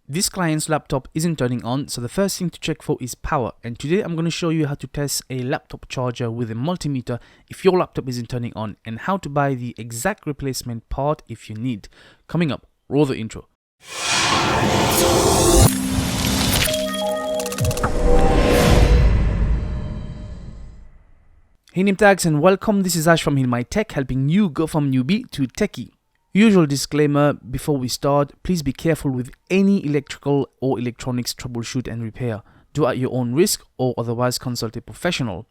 This client's laptop isn't turning on, so the first thing to check for is power. And today I'm going to show you how to test a laptop charger with a multimeter if your laptop isn't turning on, and how to buy the exact replacement part if you need. Coming up, roll the intro. Hey name tags and welcome, this is Ash from My Tech, helping you go from newbie to techie. Usual disclaimer before we start, please be careful with any electrical or electronics troubleshoot and repair. Do at your own risk or otherwise consult a professional.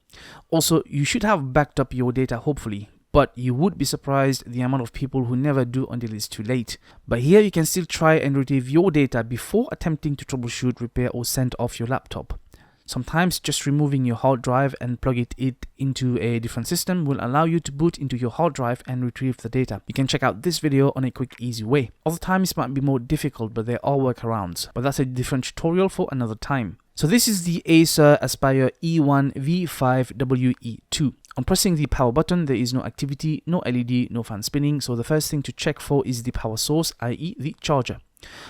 Also, you should have backed up your data hopefully, but you would be surprised the amount of people who never do until it's too late. But here you can still try and retrieve your data before attempting to troubleshoot, repair or send off your laptop. Sometimes just removing your hard drive and plug it into a different system will allow you to boot into your hard drive and retrieve the data. You can check out this video on a quick, easy way. Other times it might be more difficult, but there are workarounds. But that's a different tutorial for another time. So this is the Acer Aspire E1 V5WE2. On pressing the power button, there is no activity, no LED, no fan spinning. So the first thing to check for is the power source, i.e. the charger.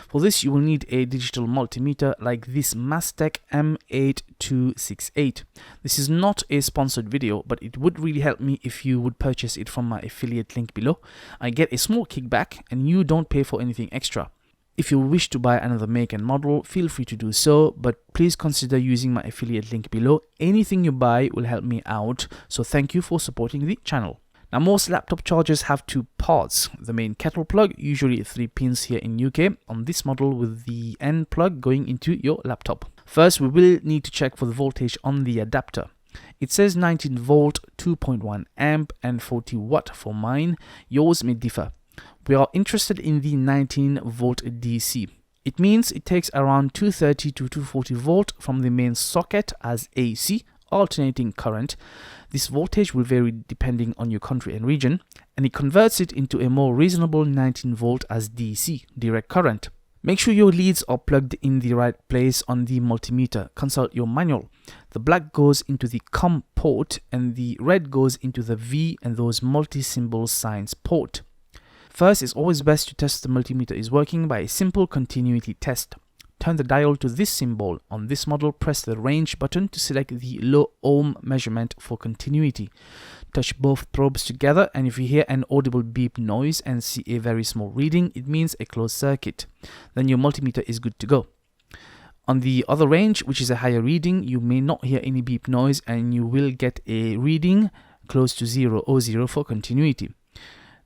For this, you will need a digital multimeter like this Mastech M8268. This is not a sponsored video, but it would really help me if you would purchase it from my affiliate link below. I get a small kickback and you don't pay for anything extra. If you wish to buy another make and model, feel free to do so, but please consider using my affiliate link below. Anything you buy will help me out, so thank you for supporting the channel. Now, most laptop chargers have two parts. The main kettle plug, usually 3 pins here in UK, on this model with the end plug going into your laptop. First, we will need to check for the voltage on the adapter. It says 19 volt, 2.1 amp and 40 watt for mine. Yours may differ. We are interested in the 19 volt DC. It means it takes around 230 to 240 volt from the main socket as AC, alternating current. This voltage will vary depending on your country and region, and it converts it into a more reasonable 19 volt as DC, direct current. Make sure your leads are plugged in the right place on the multimeter. Consult your manual. The black goes into the COM port and the red goes into the V and those multi-symbol signs port. First, it's always best to test the multimeter is working by a simple continuity test. Turn the dial to this symbol. On this model, press the range button to select the low ohm measurement for continuity. Touch both probes together, and if you hear an audible beep noise and see a very small reading, it means a closed circuit. Then your multimeter is good to go. On the other range, which is a higher reading, you may not hear any beep noise and you will get a reading close to 0 or 0 for continuity.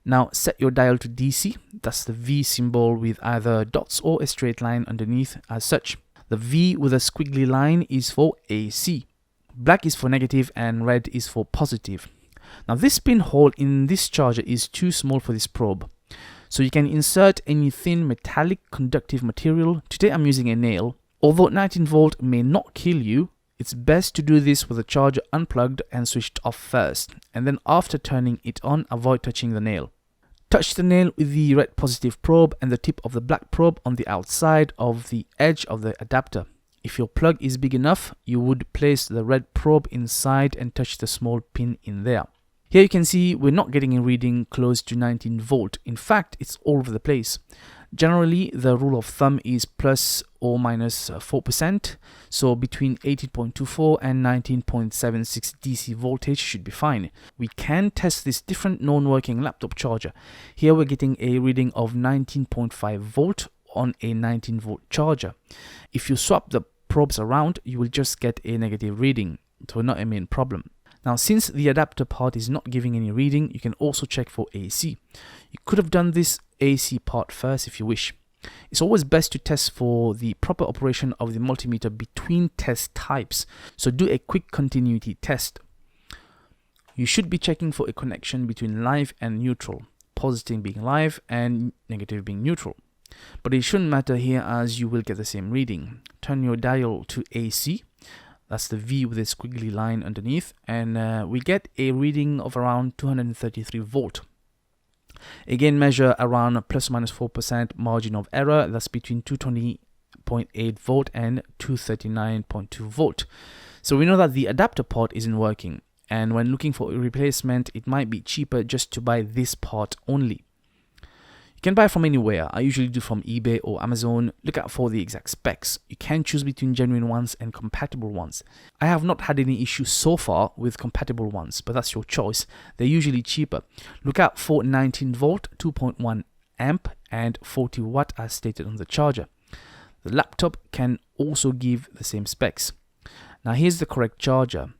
Now set your dial to DC, that's the V symbol with either dots or a straight line underneath as such. The V with a squiggly line is for AC. Black is for negative and red is for positive. Now this pinhole in this charger is too small for this probe. So you can insert any thin metallic conductive material. Today I'm using a nail. Although 19 volt may not kill you, it's best to do this with the charger unplugged and switched off first. And then after turning it on, avoid touching the nail. Touch the nail with the red positive probe and the tip of the black probe on the outside of the edge of the adapter. If your plug is big enough, you would place the red probe inside and touch the small pin in there. Here you can see we're not getting a reading close to 19 volt. In fact, it's all over the place. Generally, the rule of thumb is plus or minus 4%, so between 18.24 and 19.76 DC voltage should be fine. We can test this different non-working laptop charger. Here we're getting a reading of 19.5 volt on a 19 volt charger. If you swap the probes around, you will just get a negative reading, so not a main problem. Now, since the adapter part is not giving any reading, you can also check for AC. You could have done this AC part first if you wish. It's always best to test for the proper operation of the multimeter between test types, so do a quick continuity test. You should be checking for a connection between live and neutral, positive being live and negative being neutral. But it shouldn't matter here as you will get the same reading. Turn your dial to AC. That's the V with a squiggly line underneath, and we get a reading of around 233 volt. Again, measure around plus minus 4% margin of error. That's between 220.8 volt and 239.2 volt. So we know that the adapter part isn't working, and when looking for a replacement, it might be cheaper just to buy this part only. You can buy from anywhere. I usually do from eBay or Amazon. Look out for the exact specs. You can choose between genuine ones and compatible ones. I have not had any issues so far with compatible ones, but that's your choice. They're usually cheaper. Look out for 19 volt, 2.1 amp and 40 watt as stated on the charger. The laptop can also give the same specs. Now here's the correct charger.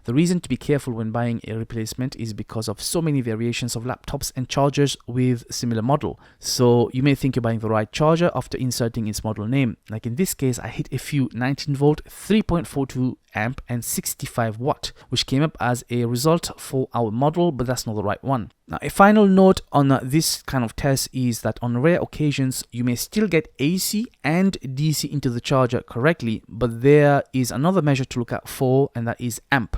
The reason to be careful when buying a replacement is because of so many variations of laptops and chargers with similar model. So you may think you're buying the right charger after inserting its model name. Like in this case, I hit a few 19 volt, 3.42 amp and 65 watt, which came up as a result for our model, but that's not the right one. Now, a final note on this kind of test is that on rare occasions, you may still get AC and DC into the charger correctly, but there is another measure to look out for, and that is amp,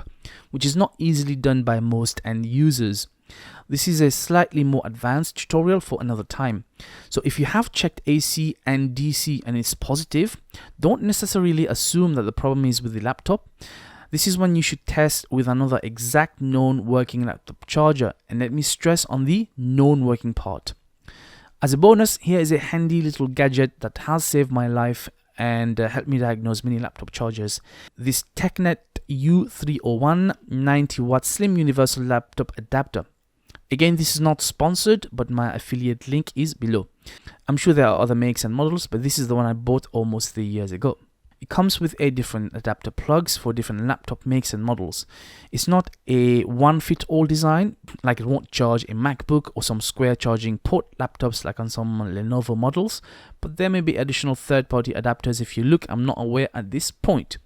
which is not easily done by most end users. This is a slightly more advanced tutorial for another time. So if you have checked AC and DC and it's positive, don't necessarily assume that the problem is with the laptop. This is when you should test with another exact known working laptop charger, and let me stress on the known working part. As a bonus, here is a handy little gadget that has saved my life and helped me diagnose many laptop chargers. This Tecknet U301 90 watt slim universal laptop adapter. Again, this is not sponsored, but my affiliate link is below. I'm sure there are other makes and models, but this is the one I bought almost 3 years ago. It comes with 8 different adapter plugs for different laptop makes and models. It's not a one-fit-all design, like it won't charge a MacBook or some square charging port laptops like on some Lenovo models, but there may be additional third-party adapters if you look. I'm not aware at this point.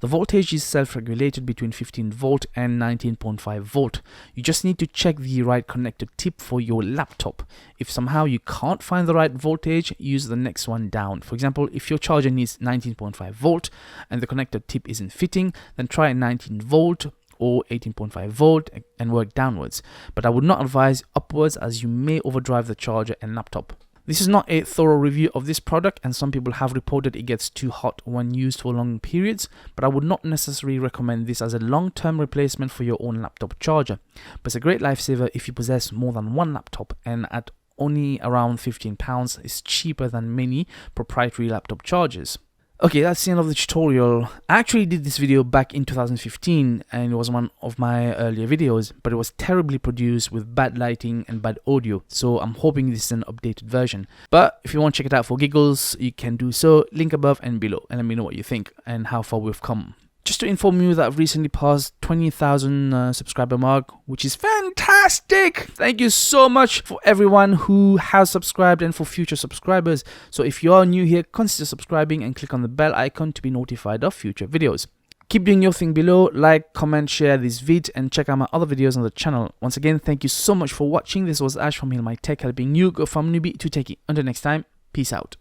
The voltage is self-regulated between 15 volt and 19.5 volt. You just need to check the right connector tip for your laptop. If somehow you can't find the right voltage, use the next one down. For example, if your charger needs 19.5 volt and the connector tip isn't fitting, then try a 19 volt or 18.5 volt and work downwards. But I would not advise upwards, as you may overdrive the charger and laptop. This is not a thorough review of this product, and some people have reported it gets too hot when used for long periods, but I would not necessarily recommend this as a long-term replacement for your own laptop charger. But it's a great lifesaver if you possess more than one laptop, and at only around £15, it's cheaper than many proprietary laptop chargers. Okay, that's the end of the tutorial. I actually did this video back in 2015 and it was one of my earlier videos, but it was terribly produced with bad lighting and bad audio, so I'm hoping this is an updated version. But if you want to check it out for giggles, you can do so, link above and below, and let me know what you think and how far we've come. Just to inform you that I've recently passed 20,000 subscriber mark, which is fantastic! Thank you so much for everyone who has subscribed and for future subscribers. So if you are new here, consider subscribing and click on the bell icon to be notified of future videos. Keep doing your thing below, like, comment, share this vid, and check out my other videos on the channel. Once again, thank you so much for watching. This was Ash from Heal My Tech, helping you go from newbie to techie. Until next time, peace out.